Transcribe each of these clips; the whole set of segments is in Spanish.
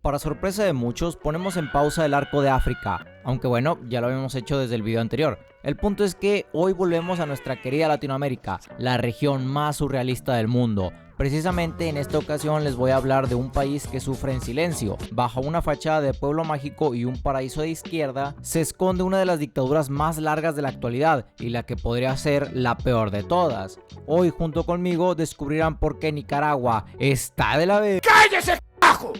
Para sorpresa de muchos, ponemos en pausa el arco de África, aunque bueno, ya lo habíamos hecho desde el video anterior. El punto es que hoy volvemos a nuestra querida Latinoamérica, la región más surrealista del mundo. Precisamente en esta ocasión les voy a hablar de un país que sufre en silencio. Bajo una fachada de pueblo mágico y un paraíso de izquierda, se esconde una de las dictaduras más largas de la actualidad y la que podría ser la peor de todas. Hoy junto conmigo descubrirán por qué Nicaragua está de la verga. ¡Cállese, carajo!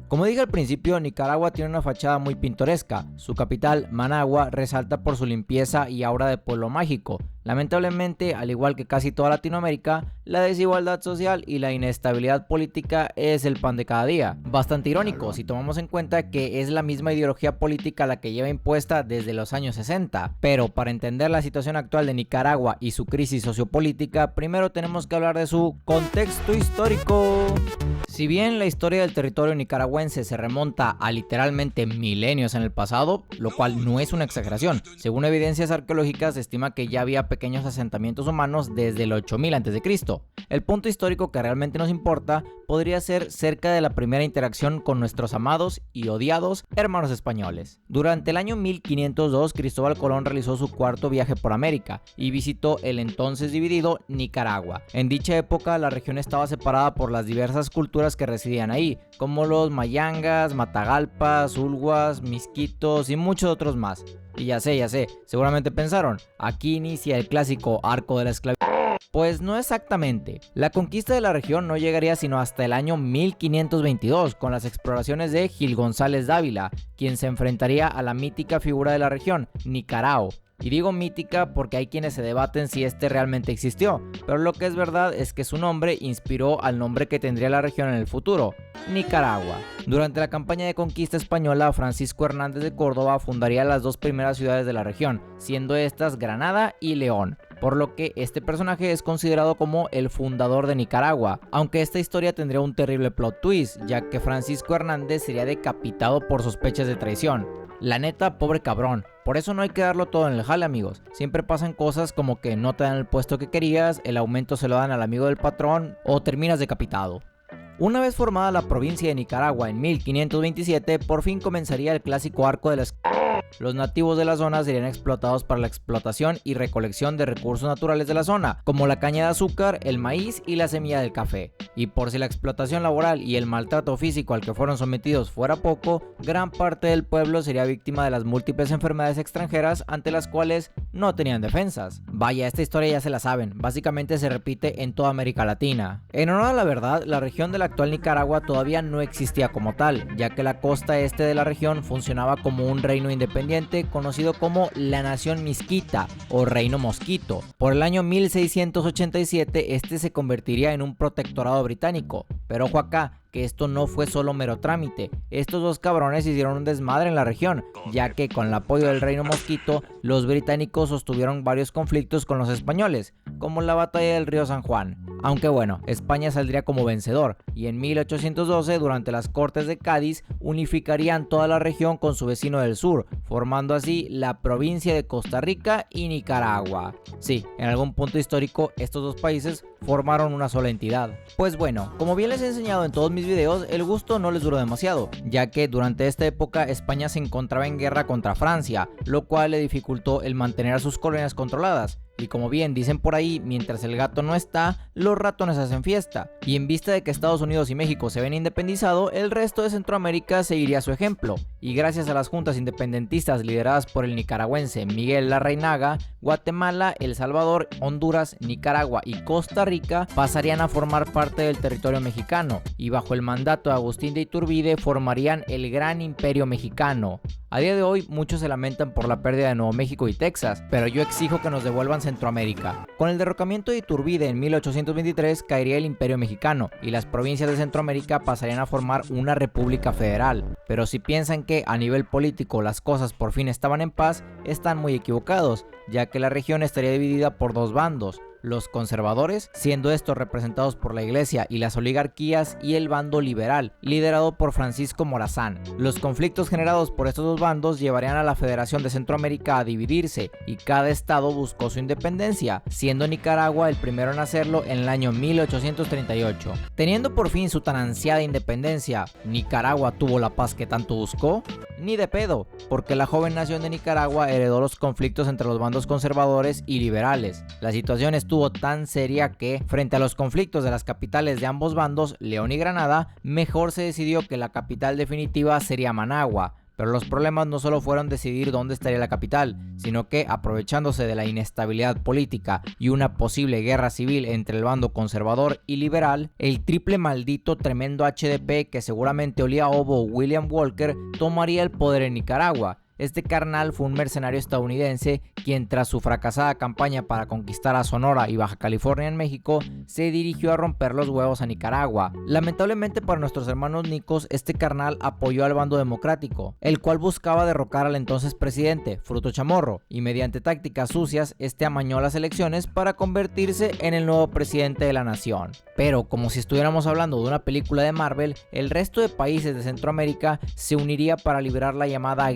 Como dije al principio, Nicaragua tiene una fachada muy pintoresca. Su capital, Managua, resalta por su limpieza y aura de pueblo mágico. Lamentablemente, al igual que casi toda Latinoamérica, la desigualdad social y la inestabilidad política es el pan de cada día. Bastante irónico si tomamos en cuenta que es la misma ideología política la que lleva impuesta desde los años 60. Pero para entender la situación actual de Nicaragua y su crisis sociopolítica, primero tenemos que hablar de su contexto histórico. Si bien la historia del territorio nicaragüense se remonta a literalmente milenios en el pasado, lo cual no es una exageración, según evidencias arqueológicas se estima que ya había pequeños asentamientos humanos desde el 8000 a.C. El punto histórico que realmente nos importa podría ser cerca de la primera interacción con nuestros amados y odiados hermanos españoles. Durante el año 1502, Cristóbal Colón realizó su cuarto viaje por América y visitó el entonces dividido Nicaragua. En dicha época, la región estaba separada por las diversas culturas que residían ahí, como los mayangas, matagalpas, ulguas, misquitos y muchos otros más. Y ya sé, seguramente pensaron, aquí inicia el clásico arco de la esclavitud. Pues no exactamente. La conquista de la región no llegaría sino hasta el año 1522 con las exploraciones de Gil González Dávila, quien se enfrentaría a la mítica figura de la región, Nicarao. Y digo mítica porque hay quienes se debaten si este realmente existió, pero lo que es verdad es que su nombre inspiró al nombre que tendría la región en el futuro, Nicaragua. Durante la campaña de conquista española, Francisco Hernández de Córdoba fundaría las dos primeras ciudades de la región, siendo estas Granada y León, por lo que este personaje es considerado como el fundador de Nicaragua, aunque esta historia tendría un terrible plot twist, ya que Francisco Hernández sería decapitado por sospechas de traición. La neta, pobre cabrón. Por eso no hay que darlo todo en el jale, amigos. Siempre pasan cosas como que no te dan el puesto que querías, el aumento se lo dan al amigo del patrón o terminas decapitado. Una vez formada la provincia de Nicaragua en 1527, por fin comenzaría el clásico arco de la esclavitud. Los nativos de la zona serían explotados para la explotación y recolección de recursos naturales de la zona, como la caña de azúcar, el maíz y la semilla del café. Y por si la explotación laboral y el maltrato físico al que fueron sometidos fuera poco, gran parte del pueblo sería víctima de las múltiples enfermedades extranjeras ante las cuales no tenían defensas. Vaya, esta historia ya se la saben, básicamente se repite en toda América Latina. En honor a la verdad, la región de la actual Nicaragua todavía no existía como tal, ya que la costa este de la región funcionaba como un reino independiente conocido como la Nación Misquita o Reino Mosquito. Por el año 1687 este se convertiría en un protectorado británico, pero ojo acá, que esto no fue solo mero trámite. Estos dos cabrones hicieron un desmadre en la región, ya que con el apoyo del Reino Mosquito, los británicos sostuvieron varios conflictos con los españoles, como la batalla del río San Juan. Aunque bueno, España saldría como vencedor, y en 1812, durante las Cortes de Cádiz, unificarían toda la región con su vecino del sur, formando así la provincia de Costa Rica y Nicaragua. Sí, en algún punto histórico, estos dos países formaron una sola entidad. Pues bueno, como bien les he enseñado en todos mis videos, el gusto no les duró demasiado, ya que durante esta época España se encontraba en guerra contra Francia, lo cual le dificultó el mantener a sus colonias controladas. Y como bien dicen por ahí, mientras el gato no está, los ratones hacen fiesta. Y en vista de que Estados Unidos y México se ven independizado, el resto de Centroamérica seguiría su ejemplo. Y gracias a las juntas independentistas lideradas por el nicaragüense Miguel Larrainaga, Guatemala, El Salvador, Honduras, Nicaragua y Costa Rica pasarían a formar parte del territorio mexicano, y bajo el mandato de Agustín de Iturbide formarían el Gran Imperio Mexicano. A día de hoy muchos se lamentan por la pérdida de Nuevo México y Texas, pero yo exijo que nos devuelvan Centroamérica. Con el derrocamiento de Iturbide en 1823 caería el Imperio Mexicano y las provincias de Centroamérica pasarían a formar una república federal. Pero si piensan que a nivel político las cosas por fin estaban en paz, están muy equivocados, ya que la región estaría dividida por dos bandos. los conservadores, siendo estos representados por la iglesia y las oligarquías, y el bando liberal, liderado por Francisco Morazán. Los conflictos generados por estos dos bandos llevarían a la Federación de Centroamérica a dividirse, y cada estado buscó su independencia, siendo Nicaragua el primero en hacerlo en el año 1838. Teniendo por fin su tan ansiada independencia, ¿Nicaragua tuvo la paz que tanto buscó? Ni de pedo, porque la joven nación de Nicaragua heredó los conflictos entre los bandos conservadores y liberales. La situación estuvo tan seria que, frente a los conflictos de las capitales de ambos bandos, León y Granada, mejor se decidió que la capital definitiva sería Managua. Pero los problemas no solo fueron decidir dónde estaría la capital, sino que, aprovechándose de la inestabilidad política y una posible guerra civil entre el bando conservador y liberal, el triple maldito tremendo HDP, que seguramente olía a ovo, William Walker, tomaría el poder en Nicaragua. Este carnal fue un mercenario estadounidense quien, tras su fracasada campaña para conquistar a Sonora y Baja California en México, se dirigió a romper los huevos a Nicaragua. Lamentablemente para nuestros hermanos nicos, este carnal apoyó al bando democrático, el cual buscaba derrocar al entonces presidente, Fruto Chamorro, y mediante tácticas sucias, este amañó las elecciones para convertirse en el nuevo presidente de la nación. Pero, como si estuviéramos hablando de una película de Marvel, el resto de países de Centroamérica se uniría para liberar la llamada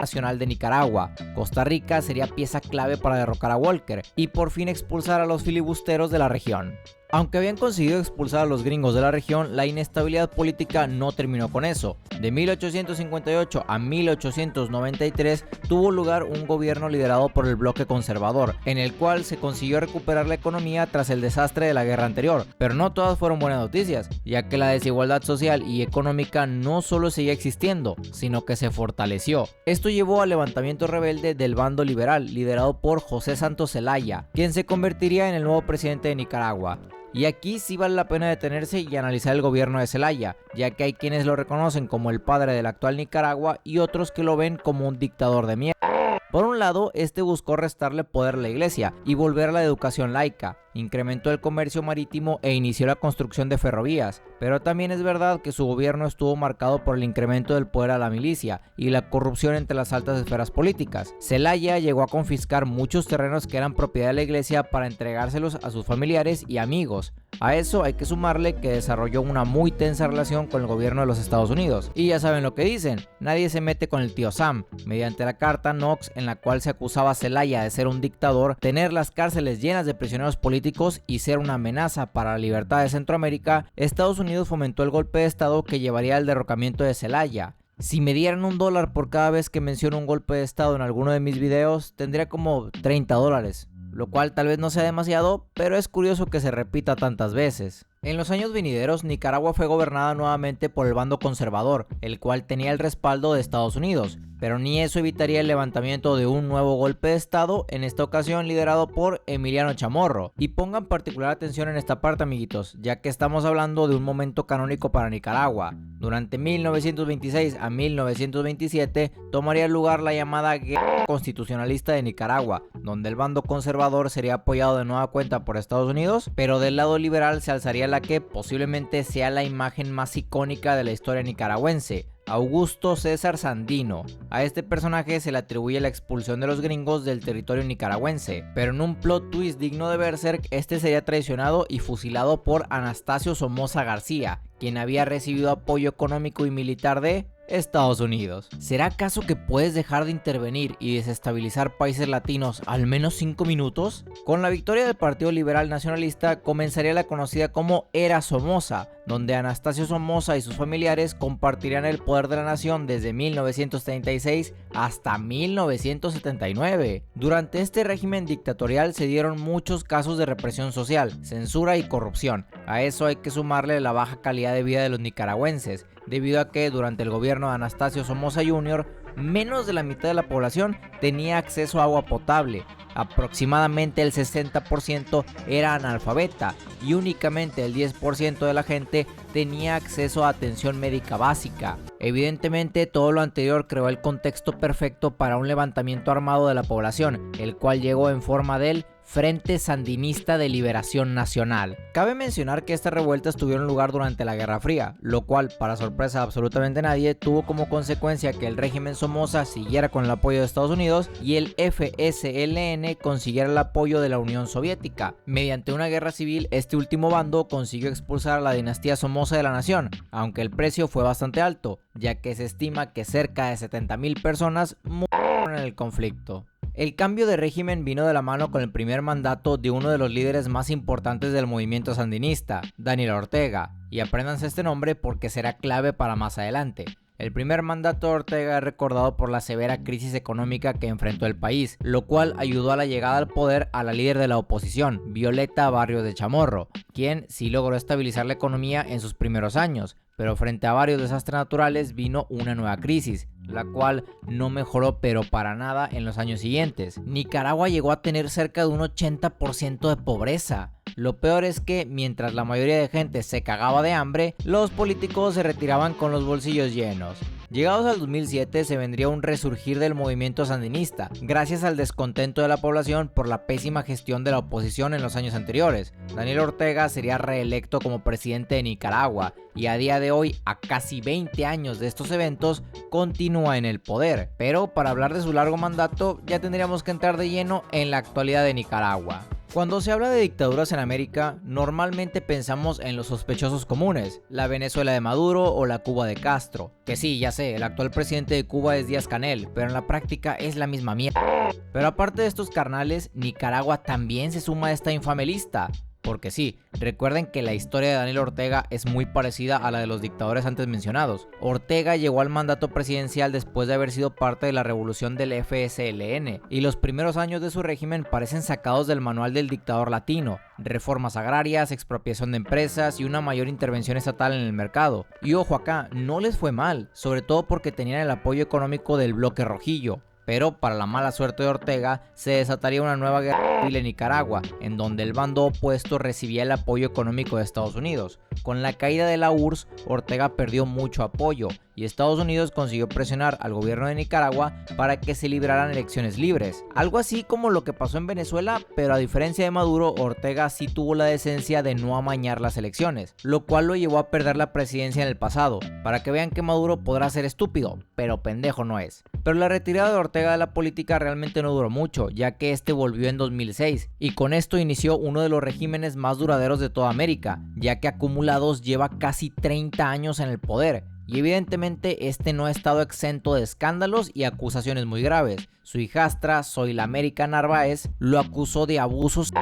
Nacional de Nicaragua. Costa Rica sería pieza clave para derrocar a Walker y por fin expulsar a los filibusteros de la región. Aunque habían conseguido expulsar a los gringos de la región, la inestabilidad política no terminó con eso. De 1858 a 1893 tuvo lugar un gobierno liderado por el bloque conservador, en el cual se consiguió recuperar la economía tras el desastre de la guerra anterior. Pero no todas fueron buenas noticias, ya que la desigualdad social y económica no solo seguía existiendo, sino que se fortaleció. Esto llevó al levantamiento rebelde del bando liberal, liderado por José Santos Zelaya, quien se convertiría en el nuevo presidente de Nicaragua. Y aquí sí vale la pena detenerse y analizar el gobierno de Zelaya, ya que hay quienes lo reconocen como el padre de la actual Nicaragua y otros que lo ven como un dictador de mierda. Por un lado, este buscó restarle poder a la iglesia y volver a la educación laica, incrementó el comercio marítimo e inició la construcción de ferrovías, pero también es verdad que su gobierno estuvo marcado por el incremento del poder a la milicia y la corrupción entre las altas esferas políticas. Zelaya llegó a confiscar muchos terrenos que eran propiedad de la iglesia para entregárselos a sus familiares y amigos. A eso hay que sumarle que desarrolló una muy tensa relación con el gobierno de los Estados Unidos. Y ya saben lo que dicen, nadie se mete con el tío Sam. Mediante la carta Knox, en la cual se acusaba a Zelaya de ser un dictador, tener las cárceles llenas de prisioneros políticos y ser una amenaza para la libertad de Centroamérica, Estados Unidos fomentó el golpe de estado que llevaría al derrocamiento de Zelaya. Si me dieran $1 por cada vez que menciono un golpe de estado en alguno de mis videos, tendría como $30. Lo cual tal vez no sea demasiado, pero es curioso que se repita tantas veces. En los años venideros, Nicaragua fue gobernada nuevamente por el bando conservador, el cual tenía el respaldo de Estados Unidos, pero ni eso evitaría el levantamiento de un nuevo golpe de estado, en esta ocasión liderado por Emiliano Chamorro. Y pongan particular atención en esta parte, amiguitos, ya que estamos hablando de un momento canónico para Nicaragua. Durante 1926 a 1927 tomaría lugar la llamada Guerra Constitucionalista de Nicaragua, donde el bando conservador sería apoyado de nueva cuenta por Estados Unidos, pero del lado liberal se alzaría la que posiblemente sea la imagen más icónica de la historia nicaragüense, Augusto César Sandino. A este personaje se le atribuye la expulsión de los gringos del territorio nicaragüense, pero en un plot twist digno de Berserk, este sería traicionado y fusilado por Anastasio Somoza García, quien había recibido apoyo económico y militar de Estados Unidos. ¿Será acaso que puedes dejar de intervenir y desestabilizar países latinos al menos 5 minutos? Con la victoria del Partido Liberal Nacionalista comenzaría la conocida como Era Somoza, donde Anastasio Somoza y sus familiares compartirían el poder de la nación desde 1936 hasta 1979. Durante este régimen dictatorial se dieron muchos casos de represión social, censura y corrupción. A eso hay que sumarle la baja calidad de vida de los nicaragüenses, debido a que durante el gobierno de Anastasio Somoza Jr., menos de la mitad de la población tenía acceso a agua potable. Aproximadamente el 60% era analfabeta y únicamente el 10% de la gente tenía acceso a atención médica básica. Evidentemente, todo lo anterior creó el contexto perfecto para un levantamiento armado de la población, el cual llegó en forma del Frente Sandinista de Liberación Nacional. Cabe mencionar que estas revueltas tuvieron lugar durante la Guerra Fría, lo cual, para sorpresa de absolutamente nadie, tuvo como consecuencia que el régimen Somoza siguiera con el apoyo de Estados Unidos y el FSLN consiguiera el apoyo de la Unión Soviética. Mediante una guerra civil, este último bando consiguió expulsar a la dinastía Somoza de la nación, aunque el precio fue bastante alto, ya que se estima que cerca de 70,000 personas murieron en el conflicto. El cambio de régimen vino de la mano con el primer mandato de uno de los líderes más importantes del movimiento sandinista, Daniel Ortega, y apréndanse este nombre porque será clave para más adelante. El primer mandato de Ortega es recordado por la severa crisis económica que enfrentó el país, lo cual ayudó a la llegada al poder a la líder de la oposición, Violeta Barrios de Chamorro, quien sí logró estabilizar la economía en sus primeros años, pero frente a varios desastres naturales vino una nueva crisis, la cual no mejoró pero para nada en los años siguientes. Nicaragua llegó a tener cerca de un 80% de pobreza. Lo peor es que mientras la mayoría de gente se cagaba de hambre, los políticos se retiraban con los bolsillos llenos. Llegados al 2007 se vendría un resurgir del movimiento sandinista, gracias al descontento de la población por la pésima gestión de la oposición en los años anteriores. Daniel Ortega sería reelecto como presidente de Nicaragua y a día de hoy, a casi 20 años de estos eventos, continúa en el poder. Pero para hablar de su largo mandato ya tendríamos que entrar de lleno en la actualidad de Nicaragua. Cuando se habla de dictaduras en América, normalmente pensamos en los sospechosos comunes, la Venezuela de Maduro o la Cuba de Castro. Que sí, ya sé, el actual presidente de Cuba es Díaz-Canel, pero en la práctica es la misma mierda. Pero aparte de estos carnales, Nicaragua también se suma a esta infame lista. Porque sí, recuerden que la historia de Daniel Ortega es muy parecida a la de los dictadores antes mencionados. Ortega llegó al mandato presidencial después de haber sido parte de la revolución del FSLN, y los primeros años de su régimen parecen sacados del manual del dictador latino: reformas agrarias, expropiación de empresas y una mayor intervención estatal en el mercado. Y ojo acá, no les fue mal, sobre todo porque tenían el apoyo económico del bloque rojillo. Pero para la mala suerte de Ortega, se desataría una nueva guerra civil en Nicaragua, en donde el bando opuesto recibía el apoyo económico de Estados Unidos. Con la caída de la URSS, Ortega perdió mucho apoyo, y Estados Unidos consiguió presionar al gobierno de Nicaragua para que se libraran elecciones libres. Algo así como lo que pasó en Venezuela, pero a diferencia de Maduro, Ortega sí tuvo la decencia de no amañar las elecciones, lo cual lo llevó a perder la presidencia en el pasado, para que vean que Maduro podrá ser estúpido, pero pendejo no es. Pero la retirada de Ortega de la política realmente no duró mucho, ya que este volvió en 2006, y con esto inició uno de los regímenes más duraderos de toda América, ya que acumulados lleva casi 30 años en el poder. Y evidentemente este no ha estado exento de escándalos y acusaciones muy graves. Su hijastra, Zoila América Narváez, lo acusó de abusos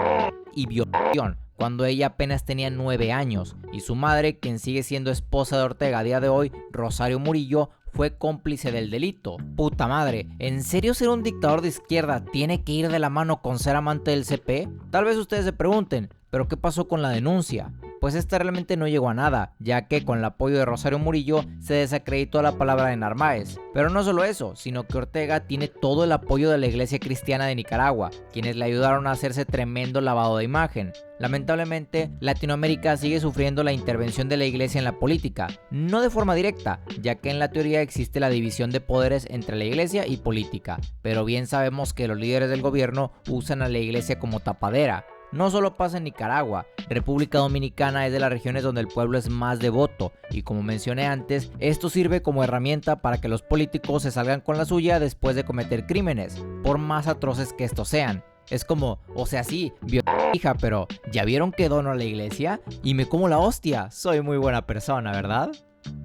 y violación cuando ella apenas tenía 9 años, y su madre, quien sigue siendo esposa de Ortega a día de hoy, Rosario Murillo, fue cómplice del delito. Puta madre, ¿en serio ser un dictador de izquierda tiene que ir de la mano con ser amante del CP? Tal vez ustedes se pregunten, ¿pero qué pasó con la denuncia? Pues esta realmente no llegó a nada, ya que con el apoyo de Rosario Murillo se desacreditó la palabra de Narváez. Pero no solo eso, sino que Ortega tiene todo el apoyo de la Iglesia Cristiana de Nicaragua, quienes le ayudaron a hacerse tremendo lavado de imagen. Lamentablemente, Latinoamérica sigue sufriendo la intervención de la Iglesia en la política, no de forma directa, ya que en la teoría existe la división de poderes entre la Iglesia y política, pero bien sabemos que los líderes del gobierno usan a la Iglesia como tapadera. No solo pasa en Nicaragua, República Dominicana es de las regiones donde el pueblo es más devoto, y como mencioné antes, esto sirve como herramienta para que los políticos se salgan con la suya después de cometer crímenes, por más atroces que estos sean. Es como, o sea, sí, hija, pero ¿ya vieron que dono a la iglesia? Y me como la hostia, soy muy buena persona, ¿verdad?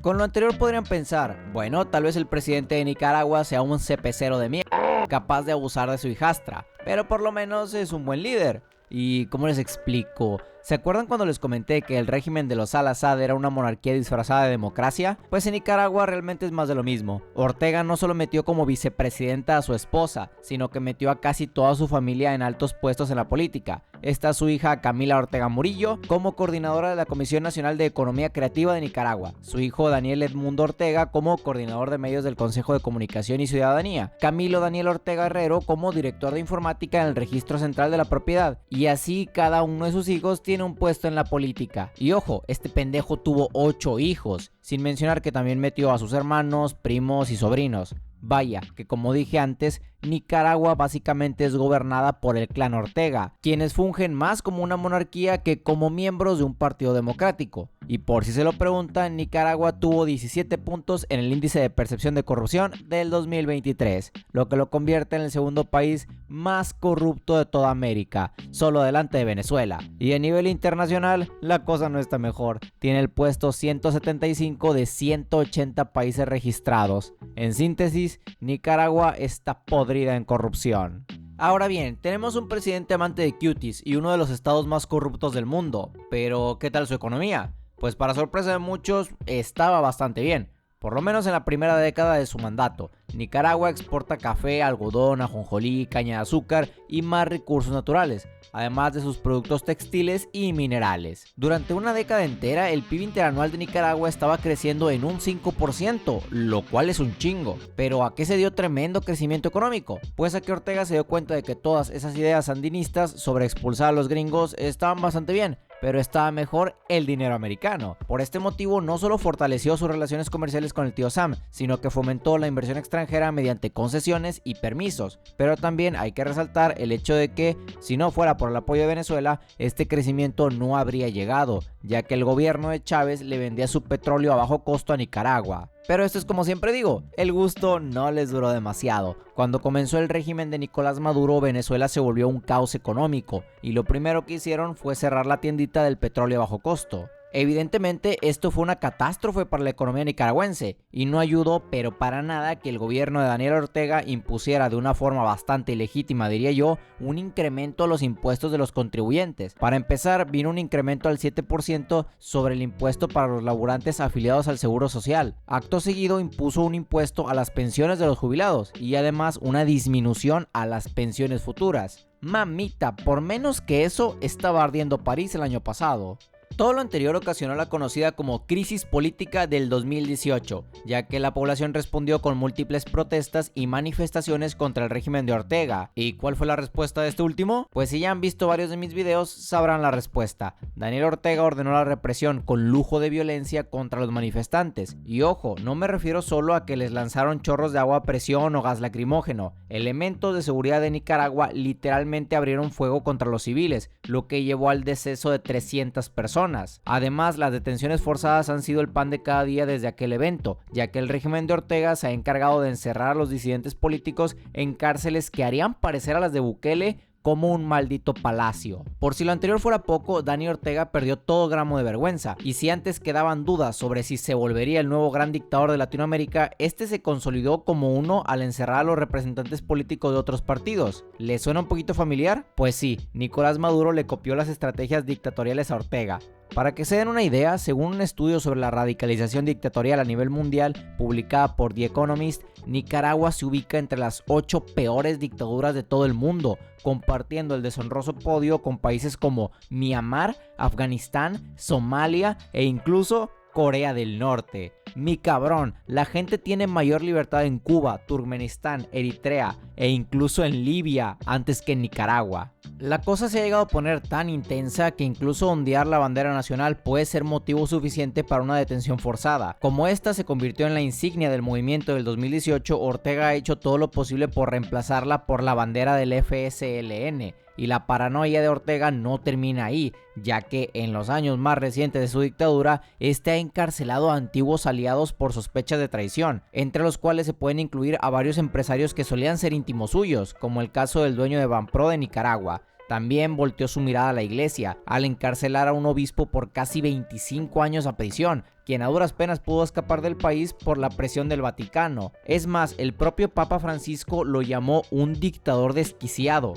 Con lo anterior podrían pensar, bueno, tal vez el presidente de Nicaragua sea un cepecero de mierda, capaz de abusar de su hijastra, pero por lo menos es un buen líder. ¿Y cómo les explico? ¿Se acuerdan cuando les comenté que el régimen de los Salazar era una monarquía disfrazada de democracia? Pues en Nicaragua realmente es más de lo mismo. Ortega no solo metió como vicepresidenta a su esposa, sino que metió a casi toda su familia en altos puestos en la política. Está su hija Camila Ortega Murillo como coordinadora de la Comisión Nacional de Economía Creativa de Nicaragua, su hijo Daniel Edmundo Ortega como coordinador de medios del Consejo de Comunicación y Ciudadanía, Camilo Daniel Ortega Herrero como director de informática en el Registro Central de la Propiedad, y así cada uno de sus hijos tiene un puesto en la política. Y ojo, este pendejo tuvo 8 hijos, sin mencionar que también metió a sus hermanos, primos y sobrinos. Vaya, que como dije antes, Nicaragua básicamente es gobernada por el clan Ortega, quienes fungen más como una monarquía que como miembros de un partido democrático. Y por si se lo preguntan, Nicaragua tuvo 17 puntos en el índice de percepción de corrupción del 2023, lo que lo convierte en el segundo país más corrupto de toda América, solo delante de Venezuela. Y a nivel internacional, la cosa no está mejor. Tiene el puesto 175 de 180 países registrados. En síntesis, Nicaragua está podrida en corrupción. Ahora bien, tenemos un presidente amante de cuties y uno de los estados más corruptos del mundo, pero ¿qué tal su economía? Pues para sorpresa de muchos, estaba bastante bien, por lo menos en la primera década de su mandato. Nicaragua exporta café, algodón, ajonjolí, caña de azúcar y más recursos naturales, además de sus productos textiles y minerales. Durante una década entera, el PIB interanual de Nicaragua estaba creciendo en un 5%, lo cual es un chingo. ¿Pero a qué se dio tremendo crecimiento económico? Pues a que Ortega se dio cuenta de que todas esas ideas sandinistas sobre expulsar a los gringos estaban bastante bien, pero estaba mejor el dinero americano. Por este motivo, no solo fortaleció sus relaciones comerciales con el tío Sam, sino que fomentó la inversión extranjera mediante concesiones y permisos. Pero también hay que resaltar el hecho de que, si no fuera por el apoyo de Venezuela, este crecimiento no habría llegado, ya que el gobierno de Chávez le vendía su petróleo a bajo costo a Nicaragua. Pero esto es como siempre digo, el gusto no les duró demasiado. Cuando comenzó el régimen de Nicolás Maduro, Venezuela se volvió un caos económico, y lo primero que hicieron fue cerrar la tiendita del petróleo a bajo costo. Evidentemente esto fue una catástrofe para la economía nicaragüense y no ayudó pero para nada que el gobierno de Daniel Ortega impusiera de una forma bastante ilegítima, diría yo, un incremento a los impuestos de los contribuyentes. Para empezar, vino un incremento al 7% sobre el impuesto para los laburantes afiliados al Seguro Social. Acto seguido impuso un impuesto a las pensiones de los jubilados y además una disminución a las pensiones futuras. Mamita, por menos que eso estaba ardiendo París el año pasado. Todo lo anterior ocasionó la conocida como crisis política del 2018, ya que la población respondió con múltiples protestas y manifestaciones contra el régimen de Ortega. ¿Y cuál fue la respuesta de este último? Pues si ya han visto varios de mis videos, sabrán la respuesta. Daniel Ortega ordenó la represión con lujo de violencia contra los manifestantes. Y ojo, no me refiero solo a que les lanzaron chorros de agua a presión o gas lacrimógeno. Elementos de seguridad de Nicaragua literalmente abrieron fuego contra los civiles, lo que llevó al deceso de 300 personas. Además, las detenciones forzadas han sido el pan de cada día desde aquel evento, ya que el régimen de Ortega se ha encargado de encerrar a los disidentes políticos en cárceles que harían parecer a las de Bukele como un maldito palacio. Por si lo anterior fuera poco, Dani Ortega perdió todo gramo de vergüenza, y si antes quedaban dudas sobre si se volvería el nuevo gran dictador de Latinoamérica, este se consolidó como uno al encerrar a los representantes políticos de otros partidos. ¿Le suena un poquito familiar? Pues sí, Nicolás Maduro le copió las estrategias dictatoriales a Ortega. Para que se den una idea, según un estudio sobre la radicalización dictatorial a nivel mundial, publicada por The Economist, Nicaragua se ubica entre las 8 peores dictaduras de todo el mundo, compartiendo el deshonroso podio con países como Myanmar, Afganistán, Somalia e incluso Corea del Norte. Mi cabrón, la gente tiene mayor libertad en Cuba, Turkmenistán, Eritrea e incluso en Libia antes que en Nicaragua. La cosa se ha llegado a poner tan intensa que incluso ondear la bandera nacional puede ser motivo suficiente para una detención forzada. Como esta se convirtió en la insignia del movimiento del 2018, Ortega ha hecho todo lo posible por reemplazarla por la bandera del FSLN. Y la paranoia de Ortega no termina ahí, ya que en los años más recientes de su dictadura, este ha encarcelado a antiguos aliados por sospechas de traición, entre los cuales se pueden incluir a varios empresarios que solían ser íntimos suyos, como el caso del dueño de Banpro de Nicaragua. También volteó su mirada a la iglesia, al encarcelar a un obispo por casi 25 años a prisión, quien a duras penas pudo escapar del país por la presión del Vaticano. Es más, el propio Papa Francisco lo llamó un dictador desquiciado.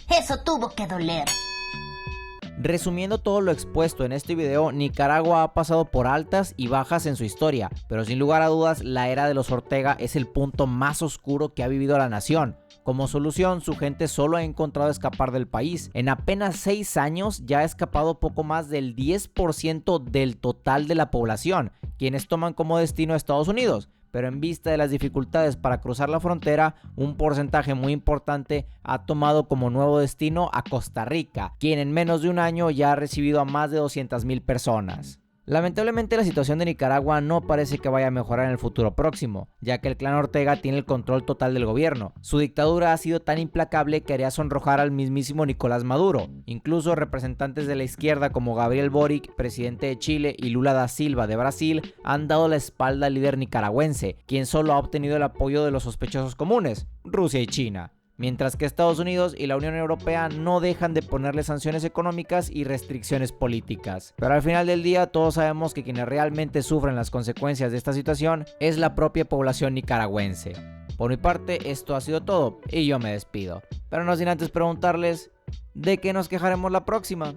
Eso tuvo que doler. Resumiendo todo lo expuesto en este video, Nicaragua ha pasado por altas y bajas en su historia, pero sin lugar a dudas la era de los Ortega es el punto más oscuro que ha vivido la nación. Como solución, su gente solo ha encontrado escapar del país. En apenas 6 años ya ha escapado poco más del 10% del total de la población, quienes toman como destino a Estados Unidos. Pero en vista de las dificultades para cruzar la frontera, un porcentaje muy importante ha tomado como nuevo destino a Costa Rica, quien en menos de un año ya ha recibido a más de 200,000 personas. Lamentablemente la situación de Nicaragua no parece que vaya a mejorar en el futuro próximo, ya que el clan Ortega tiene el control total del gobierno. Su dictadura ha sido tan implacable que haría sonrojar al mismísimo Nicolás Maduro. Incluso representantes de la izquierda como Gabriel Boric, presidente de Chile, y Lula da Silva de Brasil han dado la espalda al líder nicaragüense, quien solo ha obtenido el apoyo de los sospechosos comunes, Rusia y China. Mientras que Estados Unidos y la Unión Europea no dejan de ponerle sanciones económicas y restricciones políticas. Pero al final del día todos sabemos que quienes realmente sufren las consecuencias de esta situación es la propia población nicaragüense. Por mi parte, esto ha sido todo y yo me despido. Pero no sin antes preguntarles, ¿de qué nos quejaremos la próxima?